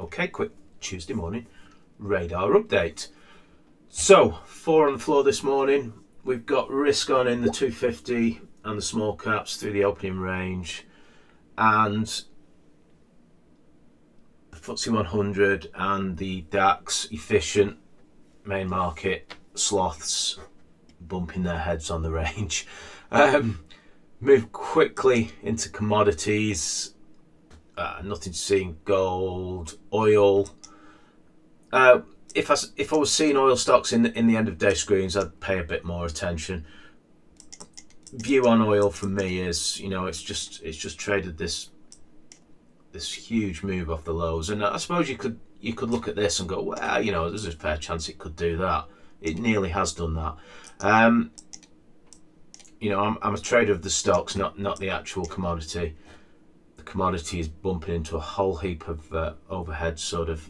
Okay, quick Tuesday morning radar update. So, 4 on the floor this morning. We've got risk on in the 250 and the small caps through the opening range, and the FTSE 100 and the DAX efficient main market sloths bumping their heads on the range. Move quickly into commodities. Nothing to see in gold, oil. If I was seeing oil stocks in the end of day screens, I'd pay a bit more attention. View on oil for me is, it's just traded this huge move off the lows, and I suppose you could look at this and go, well, there's a fair chance it could do that. It nearly has done that. I'm a trader of the stocks, not the actual commodity. The commodity is bumping into a whole heap of overhead, sort of.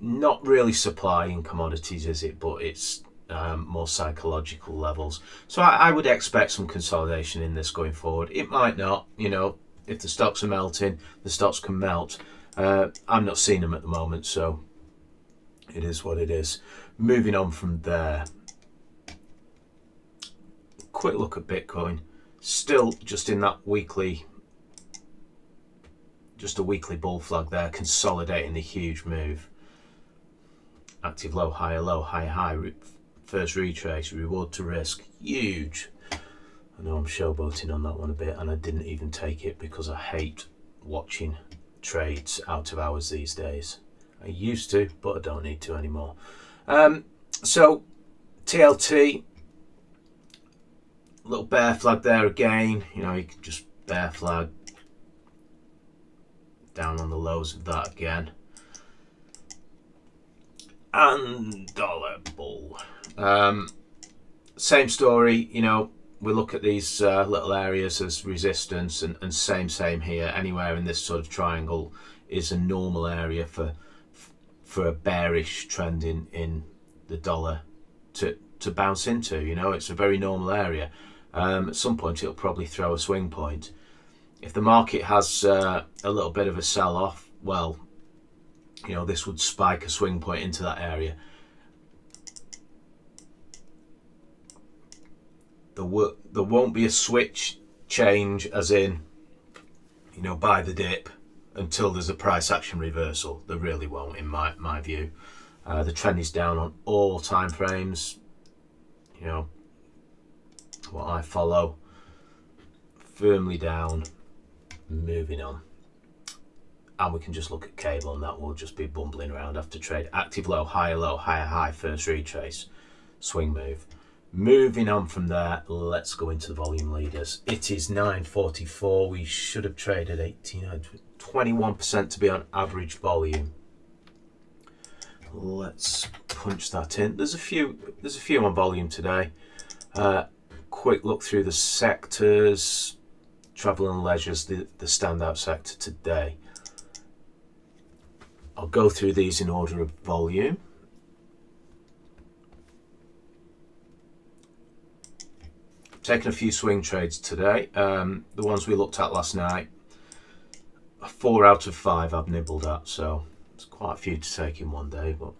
Not really supply in commodities, is it? But it's more psychological levels. So I would expect some consolidation in this going forward. It might not. If the stocks are melting, the stocks can melt. I'm not seeing them at the moment, so it is what it is. Moving on from there. Quick look at Bitcoin. Still just in that weekly, just a weekly bull flag there, consolidating the huge move. Active low, higher low, higher high, first retrace, reward to risk, huge. I know I'm showboating on that one a bit, and I didn't even take it because I hate watching trades out of hours these days. I used to, but I don't need to anymore. So TLT, little bear flag there again. You can just bear flag down on the lows of that again. And dollar bull. Same story, we look at these little areas as resistance, and same here. Anywhere in this sort of triangle is a normal area for a bearish trend in the dollar to bounce into. It's a very normal area. At some point it'll probably throw a swing point. If the market has a little bit of a sell-off, well, this would spike a swing point into that area. There won't be a switch change, as in, buy the dip, until there's a price action reversal. There really won't, in my view. The trend is down on all time frames. What I follow, firmly down, moving on. And we can just look at cable, and that will just be bumbling around after trade. Active low, higher high, first retrace, swing move. Moving on from there, let's go into the volume leaders. It is 9:44. We should have traded 21% to be on average volume. Let's punch that in. There's a few on volume today. Quick look through the sectors. Travel and leisure's the standout sector today. I'll go through these in order of volume. Taken a few swing trades today. The ones we looked at last night, 4 out of 5 I've nibbled at, so it's quite a few to take in one day, but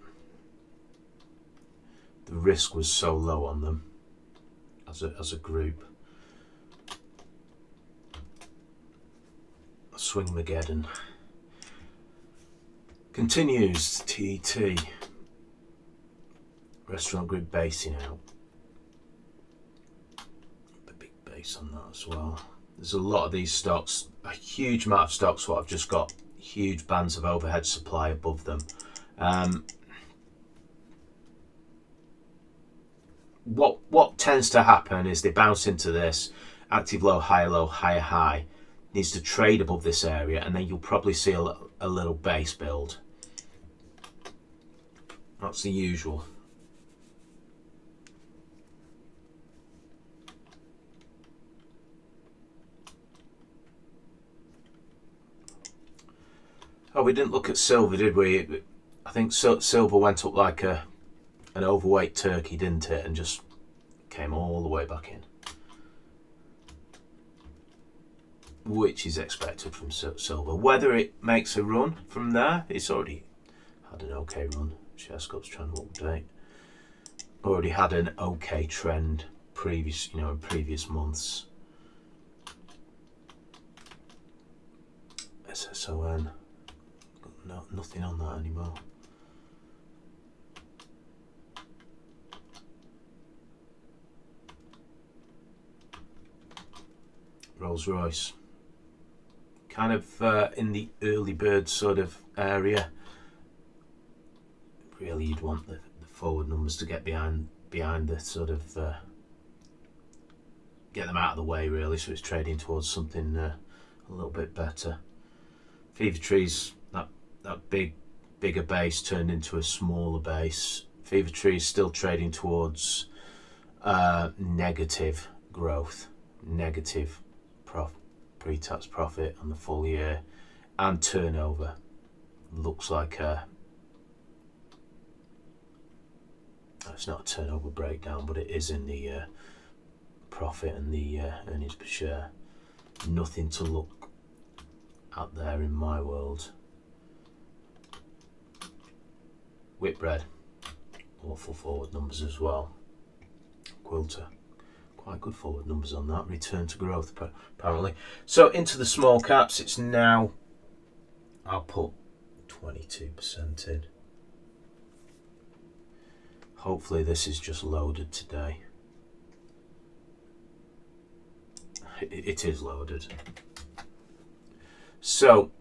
the risk was so low on them as a group. Swingmageddon continues. TT restaurant group basing out. A big base on that as well. There's a lot of these stocks, a huge amount of stocks what I've just got huge bands of overhead supply above them. What tends to happen is they bounce into this active low, higher high, needs to trade above this area, and then you'll probably see a little base build. That's the usual. Oh, we didn't look at silver, did we? I think silver went up like an overweight turkey, didn't it? And just came all the way back in. which is expected from silver. Whether it makes a run from there, it's already had an okay run. ShareScope's trying to update. Already had an okay trend in previous months. SSON, nothing on that anymore. Rolls-Royce, kind of in the early bird sort of area. Really, you'd want the forward numbers to get behind the sort of get them out of the way, really, so it's trading towards something a little bit better. Fever Tree's that bigger base turned into a smaller base. Fever Tree is still trading towards negative growth, negative pre-tax profit on the full year, and turnover looks like it's not a turnover breakdown, but it is in the profit and the earnings per share. Nothing to look at there in my world. Whitbread, awful forward numbers as well. Quilter, quite good forward numbers on that. Return to growth apparently. So into the small caps, it's now, I'll put 22% in. Hopefully this is just loaded today. It is loaded. So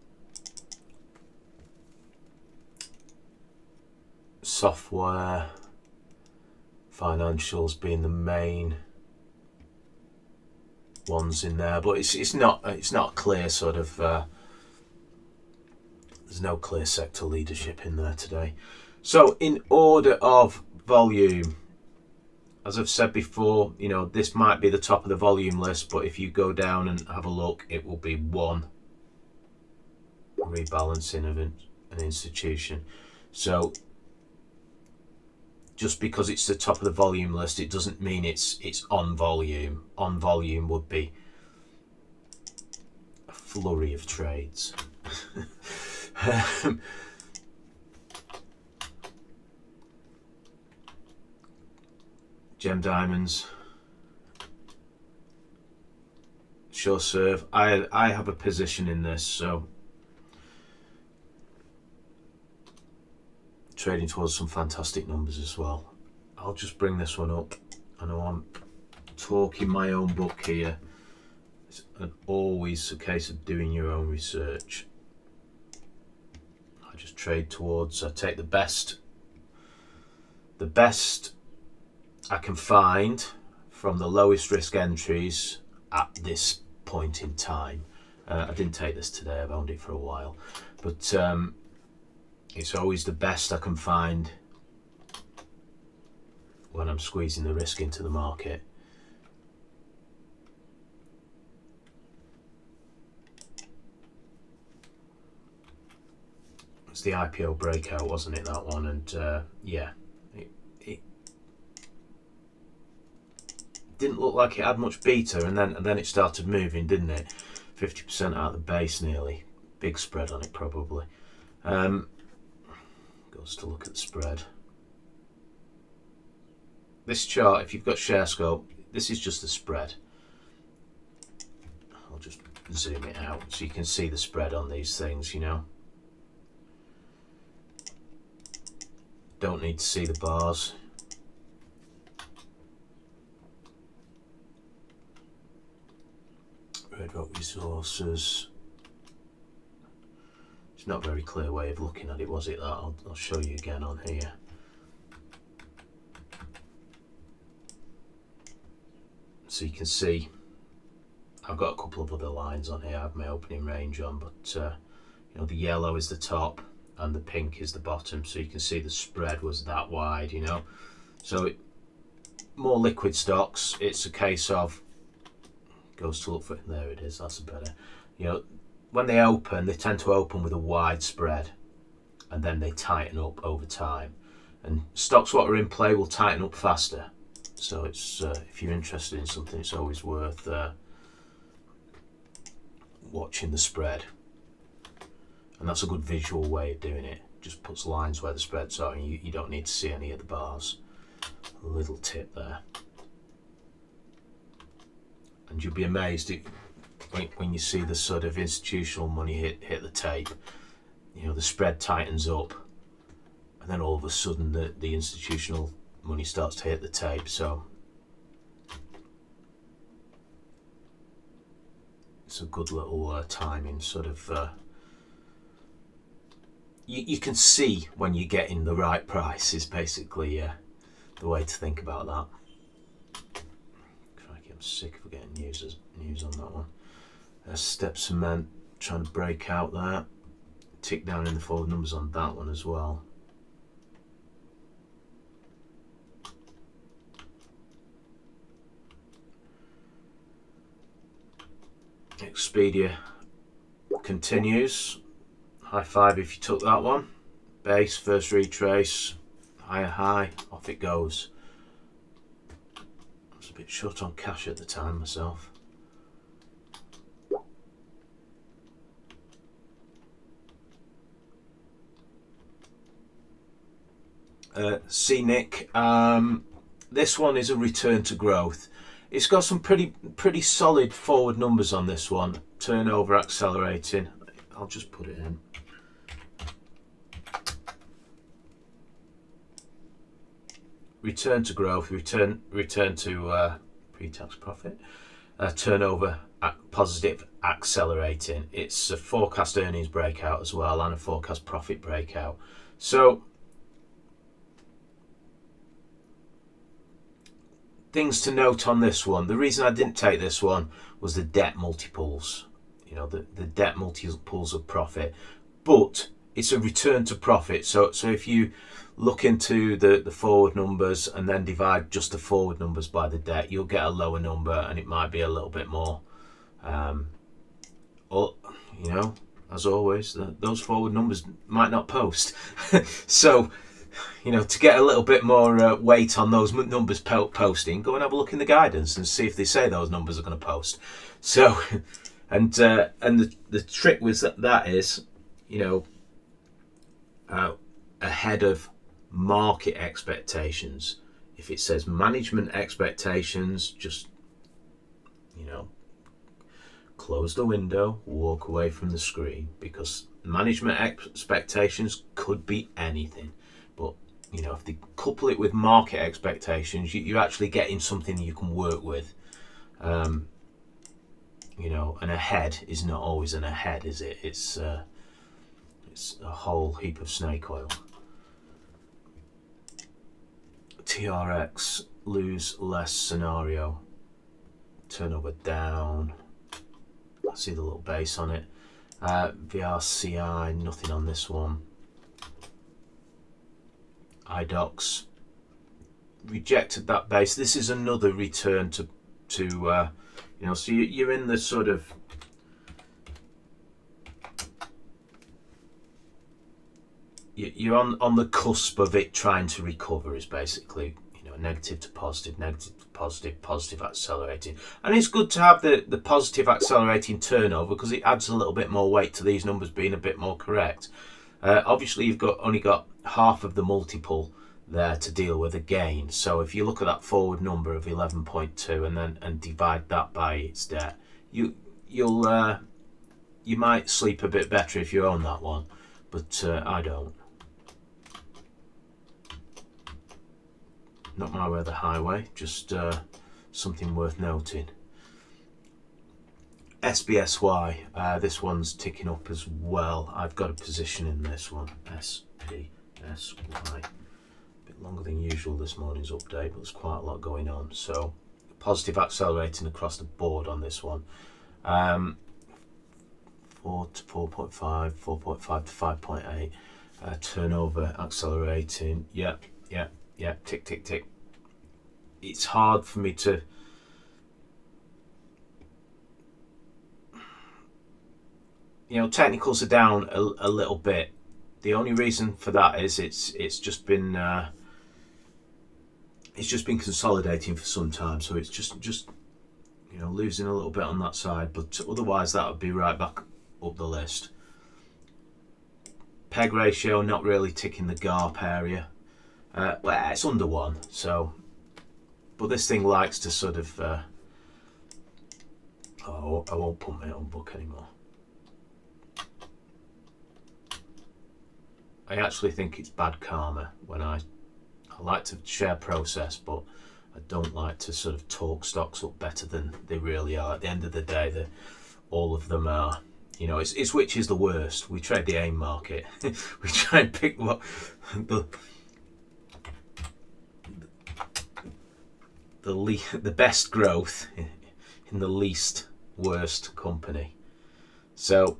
software, financials being the main ones in there, but it's not clear sort of. There's no clear sector leadership in there today. So in order of volume, as I've said before, this might be the top of the volume list, but if you go down and have a look, it will be one rebalancing of an institution. So just because it's the top of the volume list, it doesn't mean it's on volume. On volume would be a flurry of trades. Gem Diamonds, Sure Serve. I have a position in this, so trading towards some fantastic numbers as well. I'll just bring this one up. I know I'm talking my own book here. It's always a case of doing your own research. I just trade towards, I take the best I can find from the lowest risk entries at this point in time. I didn't take this today, I've owned it for a while, but it's always the best I can find when I'm squeezing the risk into the market. It's the IPO breakout, wasn't it, that one? And yeah, it didn't look like it had much beta, and then it started moving, didn't it? 50% out of the base nearly. Big spread on it probably. Goes to look at the spread. This chart, if you've got ShareScope, this is just the spread. I'll just zoom it out so you can see the spread on these things, Don't need to see the bars. Red Rock Resources. It's not a very clear way of looking at it, was it? That I'll show you again on here. So you can see I've got a couple of other lines on here. I have my opening range on, but the yellow is the top and the pink is the bottom, so you can see the spread was that wide, So more liquid stocks, it's a case of, goes to look for it, there it is, that's a better, when they open, they tend to open with a wide spread and then they tighten up over time, and stocks what are in play will tighten up faster. So it's if you're interested in something, it's always worth watching the spread. And that's a good visual way of doing it. Just puts lines where the spreads are, and you don't need to see any of the bars. A little tip there. And you'll be amazed when you see the sort of institutional money hit the tape. You know, the spread tightens up, and then all of a sudden the institutional money starts to hit the tape. So it's a good little timing sort of. You can see when you're getting the right price is basically the way to think about that. Crikey, I'm sick of getting news on that one. Step Cement trying to break out there. Tick down in the forward numbers on that one as well. Expedia continues. High five if you took that one. Base, first retrace, higher high, off it goes. I was a bit short on cash at the time myself. Scenic. This one is a return to growth. It's got some pretty solid forward numbers on this one. Turnover accelerating. I'll just put it in. Return to growth. Return to pre-tax profit. Turnover positive accelerating. It's a forecast earnings breakout as well, and a forecast profit breakout. So things to note on this one. The reason I didn't take this one was the debt multiples. You know, the debt multiples of profit. But it's a return to profit. So if you look into the forward numbers and then divide just the forward numbers by the debt, you'll get a lower number, and it might be a little bit more. Or, you know, as always, those forward numbers might not post. So, you know, to get a little bit more weight on those numbers posting, go and have a look in the guidance and see if they say those numbers are going to post. So, and the trick with that is, you know, ahead of market expectations. If it says management expectations, just, you know, close the window, walk away from the screen, because management expectations could be anything. But, you know, if they couple it with market expectations, you're actually getting something you can work with. You know, an ahead is not always an ahead, is it? It's a whole heap of snake oil. TRX, lose less scenario. Turnover down. I see the little base on it. VRCI, nothing on this one. IDOX, rejected that base. This is another return to you know, so you're in the sort of, you're on the cusp of it trying to recover, is basically, you know, negative to positive, negative to positive, positive accelerating. And it's good to have the positive accelerating turnover, because it adds a little bit more weight to these numbers being a bit more correct. Obviously you've only got half of the multiple there to deal with again. So if you look at that forward number of 11.2 and divide that by its debt, you might sleep a bit better if you own that one, but I don't. Not my way of the highway, just something worth noting. SBSY, this one's ticking up as well. I've got a position in this one. SBSY. A bit longer than usual this morning's update, but there's quite a lot going on. So positive accelerating across the board on this one. 4 to 4.5, 4.5 to 5.8. Turnover accelerating. Yep. Tick, tick, tick. It's hard for me to. You know, technicals are down a little bit. The only reason for that is it's just been consolidating for some time, so it's just you know, losing a little bit on that side, but otherwise that would be right back up the list. Peg ratio not really ticking the GARP area. Well, it's under 1, so, but this thing likes to sort of oh, I won't put my own book anymore. I actually think it's bad karma when I like to share process, but I don't like to sort of talk stocks up better than they really are. At the end of the day, all of them are, you know, it's which is the worst. We trade the AIM market. We try and pick what the best growth in the least worst company. So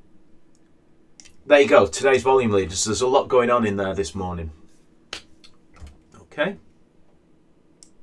there you go, today's volume leaders. There's a lot going on in there this morning. Okay.